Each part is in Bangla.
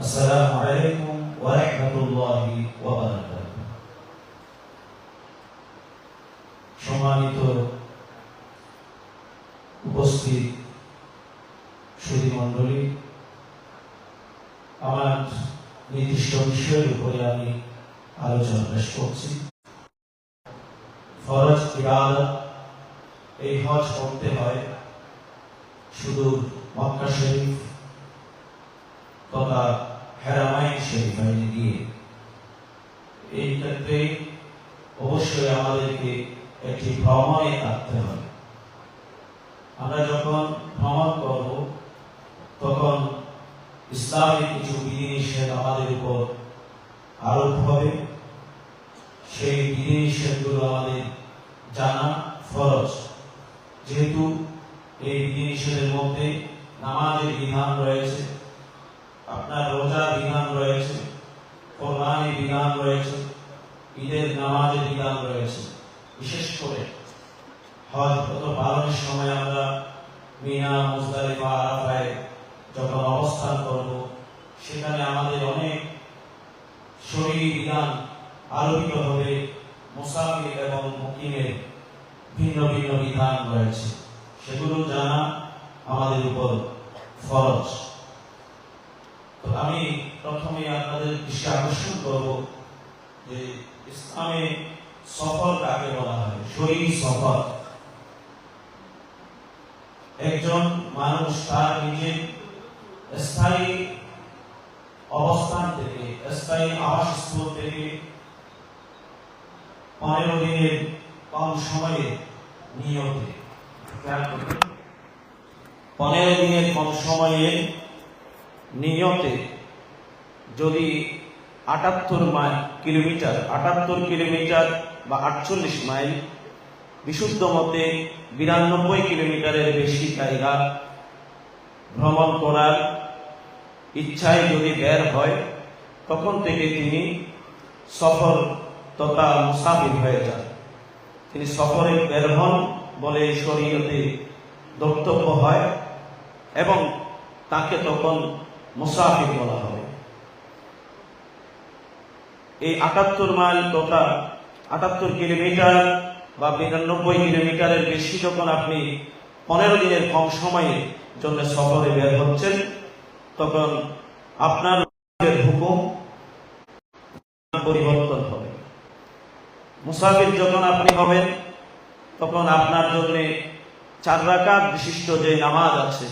আসসালামু আলাইকুম ওয়া রাহমাতুল্লাহি ওয়া বারাকাতুহু। সম্মানিত উপস্থিত সুধী মণ্ডলী, আমার নির্দিষ্ট বিষয়ের উপরে আমি আলোচনা পেশ করছি। ফরজ ইবাদত, এই হজ করতে হয় শুধু মক্কা শরীফ তথা হারামাইন শরীফাইনে গিয়ে। এই ক্ষেত্রে অবশ্যই আমাদেরকে একটি ভ্রমণে থাকতে হবে। আমরা যখন ভ্রমণ করব তখন ইসলামের কিছু বিধিনিষেধ আমাদের উপর আরোপ হবে। সেই বিধিনিষেধগুলো আমাদের জানা ফরজ। যেহেতু এই বিধিনিষেধের মধ্যে নামাজের বিধান রয়েছে, আপনার রোজার বিধান রয়েছে, কোরবানির বিধান রয়েছে, ঈদের নামাজের বিধান রয়েছে। বিশেষ করে হজ পালনের সময় আমরা মিনা, মুজদালিফা, আরাফায় যখন অবস্থান করব, সেখানে আমাদের অনেক শরীর বিধান আলোকিত হবে। মুসাফির এবং মুকিমের ভিন্ন ভিন্ন বিধান রয়েছে, সেগুলো জানা আমাদের উপর ফরজ। তো আমি প্রথমে আপনাদের দৃষ্টি আকর্ষণ করব যে ইসলামে সফর কাকে বলা হয়। শরীর সফর, একজন মানুষ তার নিজের স্থায়ী অবস্থান থেকে, স্থায়ী আবাসস্থল থেকে 15 দিনের কম সময়ে নিয়তে 15 দিনের কম সময়ে নিয়তে যদি 78 কিলোমিটার বা 48 মাইল, বিশুদ্ধ মতে 92 কিলোমিটারের বেশি জায়গা ভ্রমণ করার ইচ্ছায় যদি বের হয়, তখন থেকে তিনি সফর তথা মুসাফির হয়ে যান। তিনি সফরে বের হন বলে শরীয়তে বক্তব্য হয় এবং তাকে তখন মুসাফির বলা হবে। এই 78 মাইল তথা 78 কিলোমিটার বা 92 কিলোমিটারের বেশি যখন আপনি 15 দিনের কম সময়ের জন্য সফরে বের হচ্ছেন, তখন আপনার হুকুম পরিবর্তন হবে। মুসাফির যখন আপনি হবেন, তখন আপনার জন্য 4 রাকাত বিশিষ্ট যে নামাজ আছে,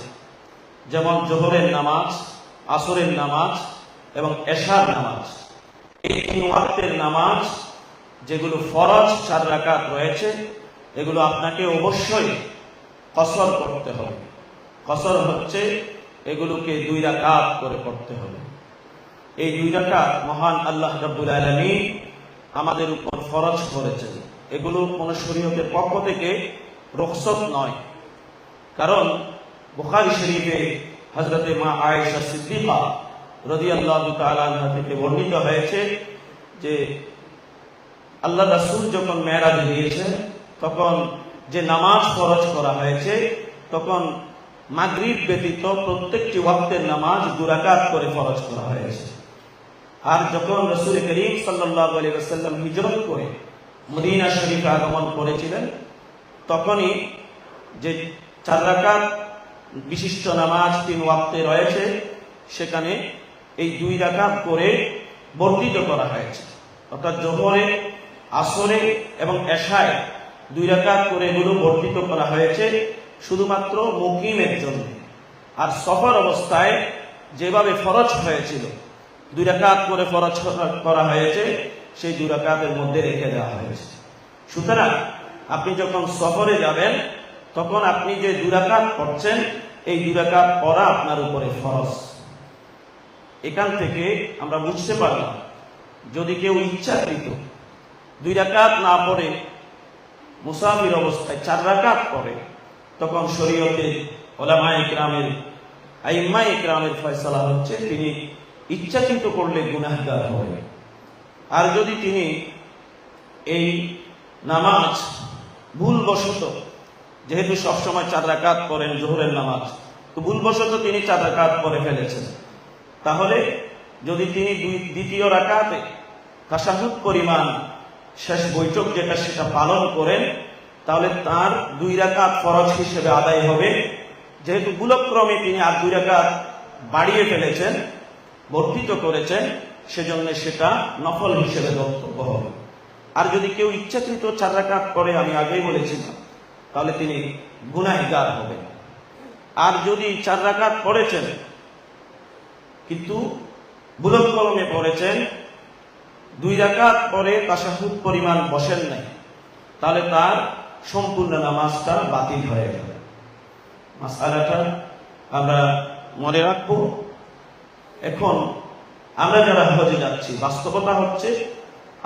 যেমন জোহরের নামাজ, আসরের নামাজ এবং এশার নামাজ, এই 3 ওয়াক্তের নামাজ যেগুলো ফরজ 4 রাকাত রয়েছে, এগুলো আপনাকে অবশ্যই কসর করতে হবে। কসর হচ্ছে এগুলোকে 2 রাকাত করে পড়তে হবে। এই 2 রাকাত মহান আল্লাহ রাব্বুল আলামিন আমাদের উপর ফরজ করেছেন। এগুলো কোন শরীয়তের পক্ষ থেকে রুখসত নয়। কারণ বুখারী শরীফে হযরতে মা আয়েশা সিদ্দিকা রাদিয়াল্লাহু তাআলা আনহা থেকে বর্ণিত হয়েছে যে আল্লাহ রাসূল যখন মেরাজে গিয়েছেন, তখন যে নামাজ ফরজ করা হয়েছে, তখন মাগরিব ব্যতীত প্রত্যেকটি ওয়াক্তের নামাজ 2 রাকাত করে ফরজ করা হয়েছে। আর যখন রাসূল করিম সাল্লাল্লাহু আলাইহি ওয়াসাল্লাম হিজরত করে মদিনা শরীফে আগমন করেছিলেন, তখনই যে 4 রাকাত বিশিষ্ট নামাজ 3 ওয়াক্তে রয়েছে, সেখানে এই 2 রাকাত করে বর্ধিত করা হয়েছে। অর্থাৎ জোহরে, আসরে এবং এশায় 2 রাকাত করে এগুলো বর্ধিত করা হয়েছে শুধুমাত্র মুকিমের জন্য। আর সফর অবস্থায় যেভাবে ফরজ হয়েছিল 2 রাকাত করে ফরজ করা হয়েছে, সেই 2 রাকাতের মধ্যে রেখে দেওয়া হয়েছে। সুতরাং আপনি যখন সফরে যাবেন, তখন আপনি যে 2 রাকাত পড়ছেন, এই 2 রাকাত পড়া আপনার উপরে ফরজ। এখান থেকে আমরা বুঝতে পারলাম, যদি কেউ ইচ্ছাকৃত 2 রাকাত না পড়ে মুসাফির অবস্থায় 4 রাকাত পড়ে, তখন শরীয়তে উলামায়ে কিরামের, আইম্মায়ে কিরামের ফয়সালা হচ্ছে তিনি ইচ্ছাকৃত করলে গুনাহগার হবে। আর যদি তিনি এই নামাজ ভুলবশত, যেহেতু সবসময় 4 রাকাত পড়েন জোহরের নামাজ, তো ভুলবশত তিনি 4 রাকাত পড়ে ফেলেছেন, তাহলে যদি তিনি দ্বিতীয় রাকাতে তাশাহুদ পরিমাণ শেষ বৈঠক যেটা সেটা পালন করেন, তাহলে তার 2 রাকাত ফরজ হিসেবে আদায় হবে। যেহেতু ভুলক্রমে তিনি আর 2 রাকাত বাড়িয়ে ফেলেছেন, বর্ধিত করেছেন, সেজন্য সেটা নফল হিসেবে ধর্তব্য হবে। আর যদি কেউ ইচ্ছাকৃত 4 রাকাত করে, আমি আগেই বলেছিলাম, তাহলে তিনি গুনাহগার হবেন। আর যদি 4 রাকাত পড়েছেন কিন্তু ভুলক্রমে পড়েছেন, 2 রাকাত পরে তাশাহুদ পরিমাণ বসেন নাই, তাহলে তার সম্পূর্ণ নামাজটা বাতিল হয়ে যাবে। মাসআলাটা আমরা মনে রাখবো। এখন আমরা যারা হজে যাচ্ছি, বাস্তবতা হচ্ছে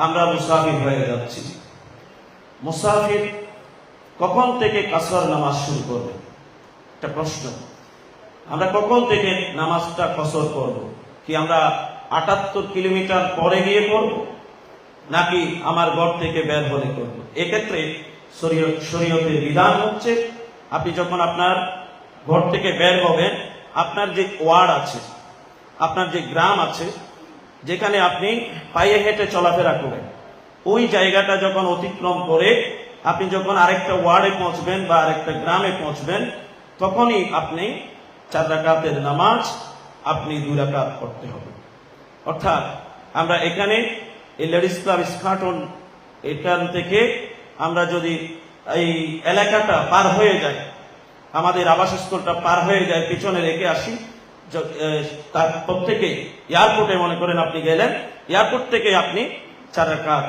আমরা মুসাফির হয়ে যাচ্ছি। মুসাফির কখন থেকে কাসর নামাজ শুরু করবে? একটা প্রশ্ন। আমরা কখন থেকে নামাজটা কসর করব? কি আমরা 78 কিলোমিটার পরে গিয়ে করব, নাকি আমার ঘর থেকে বের হলে করব? এক্ষেত্রে শরীয়তের বিধান হচ্ছে, আপনি যখন আপনার ঘর থেকে বের হবেন, আপনার যে ওয়ার্ড আছে, আপনার যে গ্রাম আছে, যেখানে আপনি পায়ে হেঁটে চলাফেরা করেন, ওই জায়গাটা যখন অতিক্রম করে আপনি যখন আরেকটা ওয়ার্ডে পৌঁছবেন বা আরেকটা গ্রামে পৌঁছবেন, তখনই আপনি 4 রাকাতের নামাজ আপনি 2 রাকাত পড়তে হবে। অর্থাৎ আমরা এখানে এই লেডিস ক্লাব ইস্কাটন এখান থেকে আমরা যদি এই এলাকাটা পার হয়ে যায়, আমাদের আবাসস্থলটা পার হয়ে যায়, পিছনে রেখে আসি, তার প্রত্যেকে এয়ারপোর্টে মনে করেন আপনি গেলেন, এয়ারপোর্ট থেকে আপনি 4 রাকাত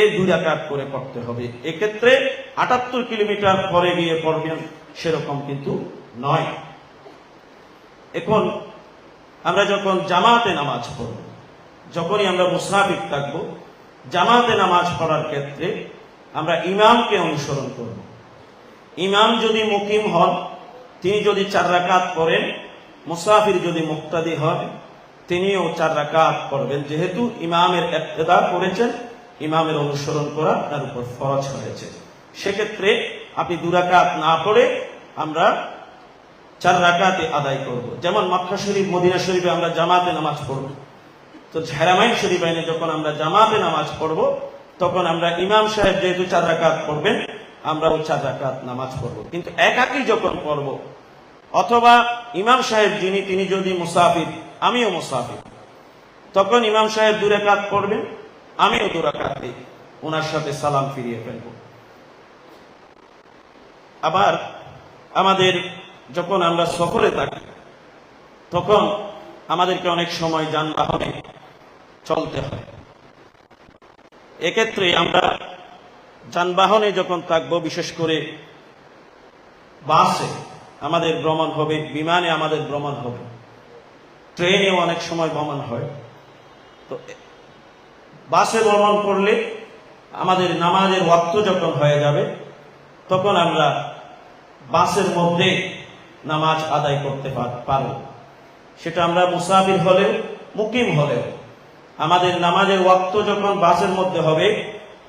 এই 2 রাকাত করে পড়তে হবে। এক্ষেত্রে 78 কিলোমিটার পরে গিয়ে পড়বেন সেরকম কিন্তু নয়। এখন আমরা যখন জামাতে নামাজ পড়ব, যখনই আমরা মুসাফির থাকব, জামাতে নামাজ পড়ার ক্ষেত্রে আমরা ইমামকে অনুসরণ করব। ইমাম যদি মুকিম হন, তিনি যদি 4 রাকাত পড়েন, মুসাফির যদি মুক্তাদি হয়, তিনিও 4 রাকাত পড়বেন। যেহেতু ইমামের ইক্তেদা করেছেন, ইমামের অনুসরণ করা তার উপর ফরজ হয়েছে। সেক্ষেত্রে আপনি 2 রাকাত না পড়ে আমরা 4 রাকাতে আদায় করব। যেমন মক্কা শরীফ, মদিনা শরীফে আমরা জামাতে নামাজ পড়ব, তো হারামাইন শরীফাইনে যখন আমরা জামাতে নামাজ পড়ব, তখন আমরা ইমাম সাহেব যেহেতু 4 রাকাত পড়বেন, আমরাও 4 রাকাত নামাজ পড়ব। কিন্তু একাকী যখন পড়ব, অথবা ইমাম সাহেব যিনি, তিনি যদি মুসাফির, আমিও মুসাফির, তখন ইমাম সাহেব 2 রাকাত পড়বেন, আমিও 2 রাকাতে ওনার সাথে সালাম ফিরিয়ে ফেলব। আবার আমাদের যখন আমরা সফরে থাকি, তখন আমাদেরকে অনেক সময় যানবাহনে চলতে হয়। এক্ষেত্রে আমরা যানবাহনে যখন থাকবো, বিশেষ করে বাসে আমাদের ভ্রমণ হবে, বিমানে আমাদের ভ্রমণ হবে, ট্রেনেও অনেক সময় ভ্রমণ হয়। তো বাসে ভ্রমণ করলে আমাদের নামাজের ওয়াক্ত যখন হয়ে যাবে, তখন আমরা বাসের মধ্যে নামাজ আদায় করতে পারব। সেটা আমরা মুসাফির হলেও মুকিম হলেও আমাদের নামাজের ওয়াক্ত যখন বাসের মধ্যে হবে,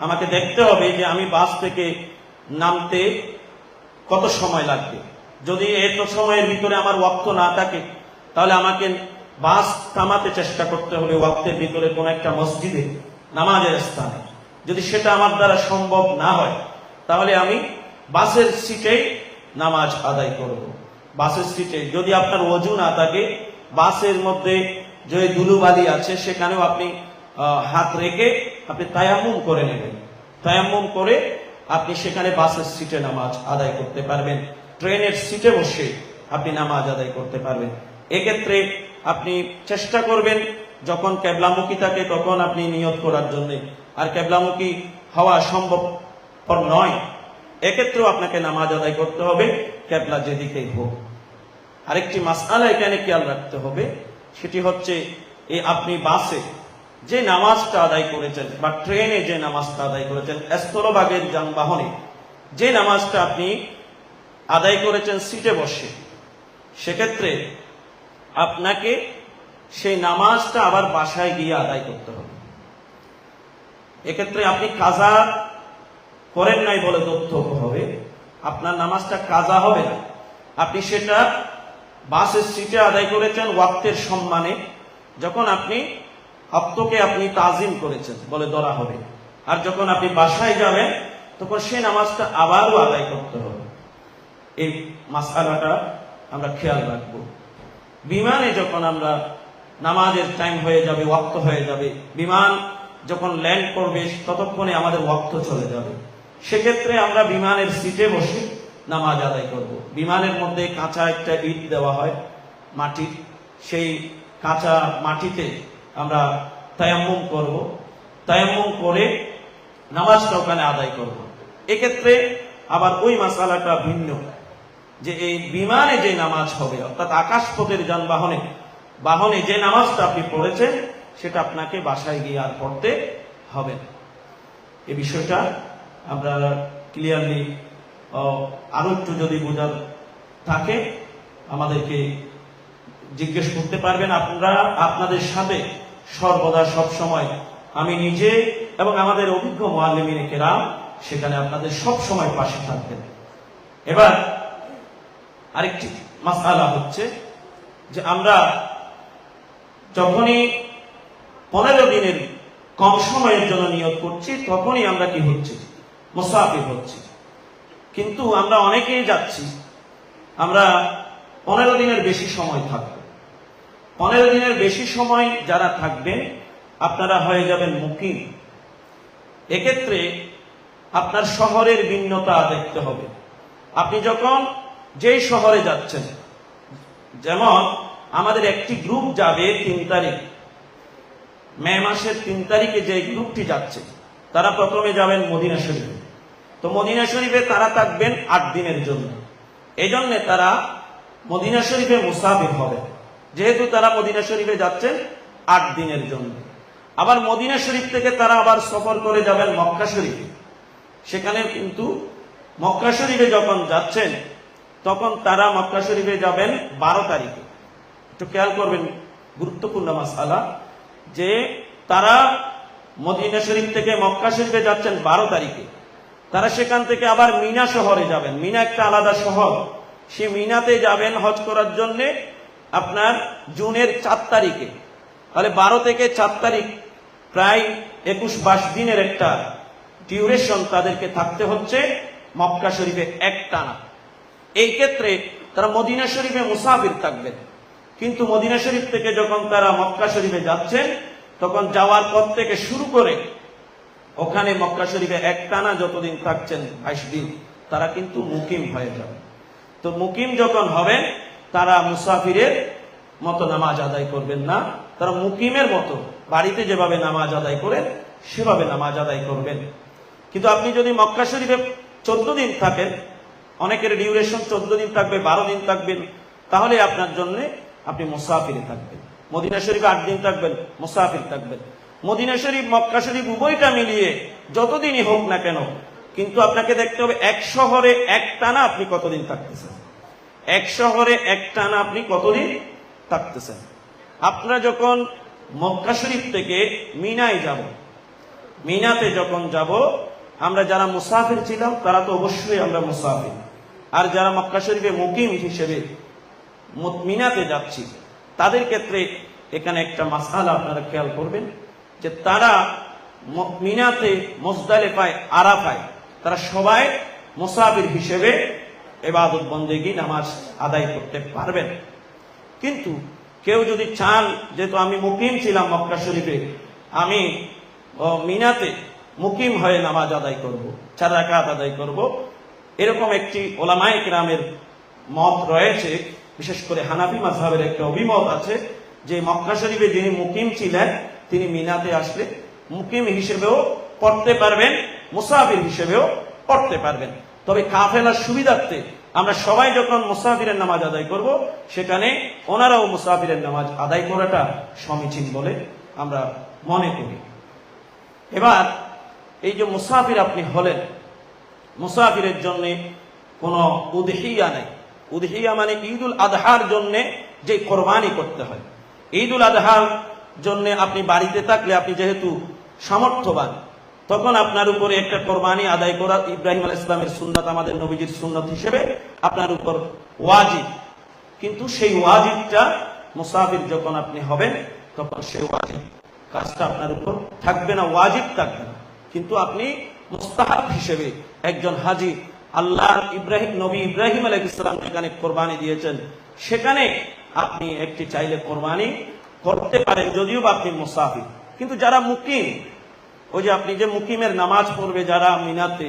আমাকে দেখতে হবে যে আমি বাস থেকে নামতে কত সময় লাগবে। যদি এত সময়ের ভিতরে আমার ওয়াক্ত না থাকে, তাহলে আমাকে বাস থামাতে চেষ্টা করতে হবে ওয়াক্তের ভিতরে কোন একটা মসজিদে, নামাজের স্থানে। যদি সেটা আমার দ্বারা সম্ভব না হয়, তাহলে আমি বাসের সিটেই নামাজ আদায় করব। বাসের সিটে যদি আপনার ওযু না থাকে, বাসের মধ্যে যে ধুলোবালি আছে, সেখানেও আপনি হাত রেখে আপনি তায়াম্মুম করে নেবেন। তায়াম্মুম করে আপনি সেখানে বাসের সিটে নামাজ আদায় করতে পারবেন। ট্রেনের সিটে বসে আপনি নামাজ আদায় করতে পারবেন। এক্ষেত্রে আপনি চেষ্টা করবেন যখন কেবলামুখী থাকে তখন আপনি নিয়ত করার জন্য, আর কেবলামুখী হওয়া সম্ভবপর নয়, এক্ষেত্রেও আপনাকে নামাজ আদায় করতে হবে কেবলা যেদিকেই হোক। আরেকটি মাসআলা এখানে খেয়াল রাখতে হবে, সেটি হচ্ছে এই আপনি বাসে যে নামাজটা আদায় করেছেন বা ট্রেনে যে নামাজটা আদায় করেছেন, স্থলভাগের যানবাহনে যে নামাজটা আপনি আদায় করেছেন সিটে বসে, সেক্ষেত্রে আপনাকে সেই নামাজটা আবার বাসায় গিয়ে আদায় করতে হবে। এক্ষেত্রে আপনি কাজা করেন নাই বলে ধর্তব্য হবে, আপনার নামাজটা কাজা হবে না। আপনি সেটা বাসের সিটে আদায় করেছেন ওয়াক্তের সম্মানে, যখন আপনি অক্তকে আপনি তাজিম করেছেন বলে ধরা হবে, আর যখন আপনি বাসায় যাবেন তখন সেই নামাজটা আবারও আদায় করতে হবে। এই মাসআলাটা আমরা খেয়াল রাখবো। বিমানে যখন আমরা নামাজের টাইম হয়ে যাবে, ওয়াক্ত হয়ে যাবে, বিমান যখন ল্যান্ড করবে ততক্ষণে আমাদের ওয়াক্ত চলে যাবে, সেক্ষেত্রে আমরা বিমানের সিটে বসে নামাজ আদায় করব। বিমানের মধ্যে কাঁচা একটা ইট দেওয়া হয় মাটির, সেই কাঁচা মাটিতে আমরা তায়াম্মুম করব, তায়াম্মুম করে নামাজটা ওখানে আদায় করব। এক্ষেত্রে আবার ওই মাসালাটা ভিন্ন, যে এই বিমানে যে নামাজ হবে অর্থাৎ আকাশপথের বাহনে যে নামাজটা আপনি পড়েছেন সেটা আপনাকে বাসায় গিয়ে আর পড়তে হবে না। এই বিষয়টা আমরা ক্লিয়ারলি আরো একটু যদি বোঝার থাকে আমাদেরকে জিজ্ঞেস করতে পারবেন। আপনারা আপনাদের সাথে সর্বদা সব সময় আমি নিজে এবং আমাদের অভিজ্ঞ মুআল্লিমিনে কেরাম সেখানে আপনাদের সব সময় পাশে থাকবেন। এবার আরেকটি মাসআলা হচ্ছে যে আমরা যখনই 15 দিনের কম সময়ের জন্য নিয়ত করছি তখনই আমরা কি হচ্ছে, মুসাফির হচ্ছি। কিন্তু আমরা অনেকেই যাচ্ছি, আমরা 15 দিনের বেশি সময় থাকবো। 15 দিনের বেশি সময় যারা থাকবেন আপনারা হয়ে যাবেন মুকিম। এক্ষেত্রে আপনার শহরের ভিন্নতা দেখতে হবে। আপনি যখন যেই শহরে যাচ্ছেন, যেমন আমাদের একটি গ্রুপ যাবে 3 তারিখ, মে মাসের 3 তারিখে যে গ্রুপটি যাচ্ছে তারা প্রথমে যাবেন মদিনা শরীফে। তো মদিনা শরীফে তারা থাকবেন 8 দিনের জন্য। এই জন্য তারা মদিনা শরীফে মুসাফির হবে, যেহেতু তারা মদিনা শরীফে যাচ্ছেন 8 দিনের জন্য। আবার মদিনা শরীফ থেকে তারা আবার সফর করে যাবেন মক্কা শরীফে। সেখানে কিন্তু মক্কা শরীফে যখন যাচ্ছেন তখন তারা মক্কা শরীফে যাবেন 12 তারিখে। একটু খেয়াল করবেন, গুরুত্বপূর্ণ মাসআলা, যে তারা মদিনা শরীফ থেকে মক্কা শরীফে যাচ্ছেন 12 তারিখে। তারা সেখান থেকে আবার মিনা শহরে যাবেন। মিনা একটা আলাদা শহর, সে মিনাতে যাবেন হজ করার জন্য আপনার জুনের 4 তারিখে। তাহলে 12 থেকে 4 তারিখ প্রায় 21-22 দিনের একটা ডিউরেশন তাদেরকে থাকতে হচ্ছে মক্কা শরীফে একটানা। এই ক্ষেত্রে তারা মদিনা শরীফে মুসাফির থাকবেন। কিন্তু মদিনা শরীফ থেকে যখন তারা মক্কা শরীফে যাচ্ছেন তখন যাওয়ার পর থেকে শুরু করে ওখানে মক্কা শরীফে একটানা যতদিন থাকছেন 22 দিন, তারা কিন্তু মুকিম হয়ে যাবে। তো মুকিম যখন হবেন তারা মুসাফিরের মতো নামাজ আদায় করবেন না, তারা মুকিমের মতো বাড়িতে যেভাবে নামাজ আদায় করেন সেভাবে নামাজ আদায় করবেন। কিন্তু আপনি যদি মক্কা শরীফে 14 দিন থাকেন, অনেকের ডিউরেশন 14 দিন থাকবে, 12 দিন থাকবেন, তাহলে আপনার জন্য আপনি মুসাফিরে থাকবেন। মদিনা শরীফে 8 দিন থাকবেন, মুসাফির থাকবেন। মদিনা শরীফ মক্কা শরীফ উভয়টা মিলিয়ে যতদিনই হোক না কেন, কিন্তু আপনাকে দেখতে হবে এক শহরে একটানা আপনি কতদিন থাকতেছেন। এক শহরে একটানা আপনি কতদিন থাকতেছেন। আপনারা যখন মক্কা শরীফ থেকে মিনায় যাব, মিনাতে যখন যাব, আমরা যারা মুসাফির ছিলাম তারা তো অবশ্যই আমরা মুসাফির, আর যারা মক্কা শরীফে মুকিম হিসেবে মিনাতে যাচ্ছি তাদের ক্ষেত্রে এখানে একটা মাসআলা আপনারা খেয়াল করবেন, যে তারা মিনাতে, মুজদালিফায়, আরাফায় তারা সবাই মুসাফির হিসেবে ইবাদত বন্দেগী নামাজ আদায় করতে পারবেন। কিন্তু কেউ যদি চান, যেহেতু আমি মুকিম ছিলাম মক্কা শরীফে, আমি মিনাতে মুকিম হয়ে নামাজ আদায় করব, 4 রাকাত আদায় করব, এরকম একটি ওলামায়ে কেরামের মত রয়েছে। বিশেষ করে হানাফি মাযহাবের একটা অভিমত আছে যে মক্কা শরীফে যিনি মুকিম ছিলেন তিনি মিনাতে আসলে মুকিম হিসেবেও পড়তে পারবেন, মুসাফির হিসেবেও পড়তে পারবেন। তবে কাফেলার সুবিধার্থে আমরা সবাই যখন মুসাফিরের নামাজ আদায় করব, সেখানে ওনারাও মুসাফিরের নামাজ আদায় করাটা সমীচীন বলে আমরা মনে করি। এবার এই যে মুসাফির আপনি হলেন, মুসাফিরের জন্য কোনো উদহিয়া নেই। উদহিয়া মানে ঈদুল আদহার জন্য যে কোরবানি করতে হয়। ঈদুল আদহার জন্য আপনি বাড়িতে থাকলে, আপনি যেহেতু সামর্থ্যবান, তখন আপনার উপরে একটা কোরবানি আদায় করা ইব্রাহিম আলাইহিস সালামের সুন্নাত, আমাদের নবীজির সুন্নাত হিসেবে আপনার উপর ওয়াজিব। কিন্তু সেই ওয়াজিবটা মুসাফির যখন আপনি হবেন তখন সে ওয়াজিব কাজটা আপনার উপর থাকবে না, ওয়াজিব থাকবে না। কিন্তু আপনি মুস্তাহাব হিসেবে একজন হাজি আল্লাহ নবী ইব্রাহিম আলাইহিস সালাম যেখানে কোরবানি দিয়েছেন সেখানে আপনি একটি চাইলে কোরবানি করতে পারেন, যদিও বা আপনি মুসাফির। কিন্তু যারা মুকিম, ওই যে আপনি যে মুকিমের নামাজ পড়বে যারা মিনাতে,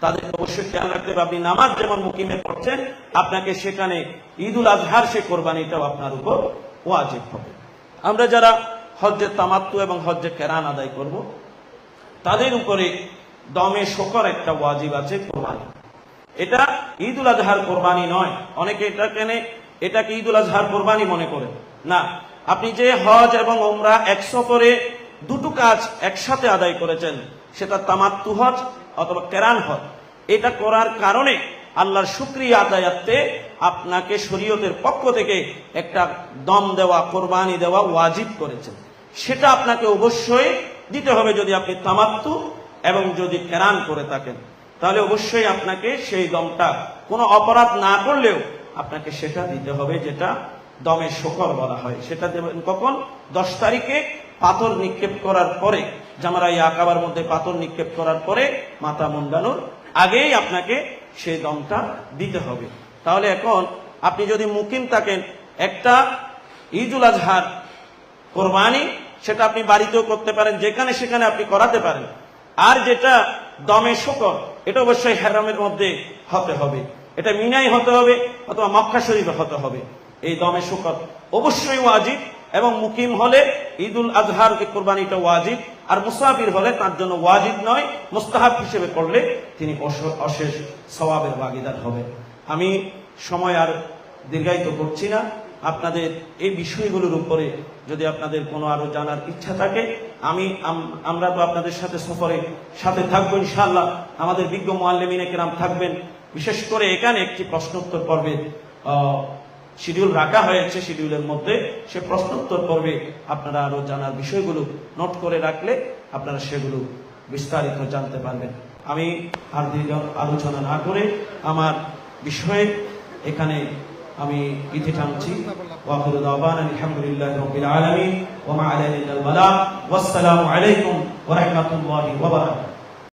তাদের অবশ্যই খেয়াল রাখতে হবে আপনি নামাজ যেমন মুকিমে পড়ছেন আপনাকে সেখানে ঈদুল আজহার সে কোরবানিটাও আপনার উপর ওয়াজিব হবে। আমরা যারা হজ্জে তামাত্তু এবং হজ্জে কেরান আদায় করব তাদের উপরে দমে শকর একটা ওয়াজিব আছে, কোরবানি। এটা ঈদুল আজহার কোরবানি নয়। অনেকে এটাকে ঈদুল আজহার কোরবানি মনে করে না। আপনি যে হজ এবং ওমরা এক সফরে দুটো কাজ একসাথে আদায় করেছেন, সেটা তামাত্তু হজ অথবা কেরান হজ, এটা করার কারণে আল্লাহর শুকরিয়া আদায়াতে আপনাকে শরীয়তের পক্ষ থেকে একটা দম দেওয়া, কোরবানি দেওয়া ওয়াজিব করেছেন। সেটা আপনাকে অবশ্যই দিতে হবে। যদি আপনি তামাত্তু এবং যদি কেরান করে থাকেন তাহলে অবশ্যই আপনাকে সেই দমটা কোনো অপরাধ না করলেও আপনাকে সেটা দিতে হবে, যেটা দমে শকর বলা হয়। সেটা দেবেন কখন? 10 তারিখে পাথর নিক্ষেপ করার পরে, জামরায়ে আকাবার মধ্যে পাথর নিক্ষেপ করার পরে মাথা মুন্ডানোর আগেই আপনাকে সেই দমটা দিতে হবে। তাহলে এখন আপনি যদি মুকিম থাকেন, একটা ঈদুল আজহার কোরবানি সেটা আপনি বাড়িতেও করতে পারেন, যেখানে সেখানে আপনি করাতে পারেন। আর যেটা দমে শকর, এটা অবশ্যই হেরামের মধ্যে হতে হবে, এটা মিনাই হতে হবে অথবা মক্কা শরীফে হতে হবে। এই দমে শকর অবশ্যই ওয়াজিব, এবং মুকিম হলে ঈদুল আজহার কোরবানিটা ওয়াজিব, আর মুসাফির হলে তার জন্য ওয়াজিব নয়, মুস্তাহাব হিসেবে করলে তিনি অশেষ সওয়াবের ভাগীদার হবেন। আমি সময় আর দীর্ঘায়িত করছি না। আপনাদের এই বিষয়গুলোর উপরে যদি আপনাদের কোনো আরো জানার ইচ্ছা থাকে, আমরা তো আপনাদের সাথে সফরে সাথে থাকবো ইনশাআল্লাহ। আমাদের বিজ্ঞ মুআল্লিমিনে কেরাম থাকবেন। বিশেষ করে এখানে একটি প্রশ্নোত্তর পর্বে শিডিউল রাখা হয়েছে, শিডিউলের মধ্যে সে প্রশ্নোত্তর পর্বে আপনারা আরো জানার বিষয়গুলো নোট করে রাখলে আপনারা সেগুলো বিস্তারিত জানতে পারবেন। আমি আর দীর্ঘ আলোচনা না করে আমার বিষয়ে এখানে আমি ইতি টানছি। ওয়া আখিরু দাওয়ানা আলহামদুলিল্লাহি রাব্বিল আলামিন ওয়া মা আলাইনা ইল্লাল বালাগ। ওয়াসসালামু আলাইকুম ওয়া রাহমাতুল্লাহি ওয়া বারাকাতুহু।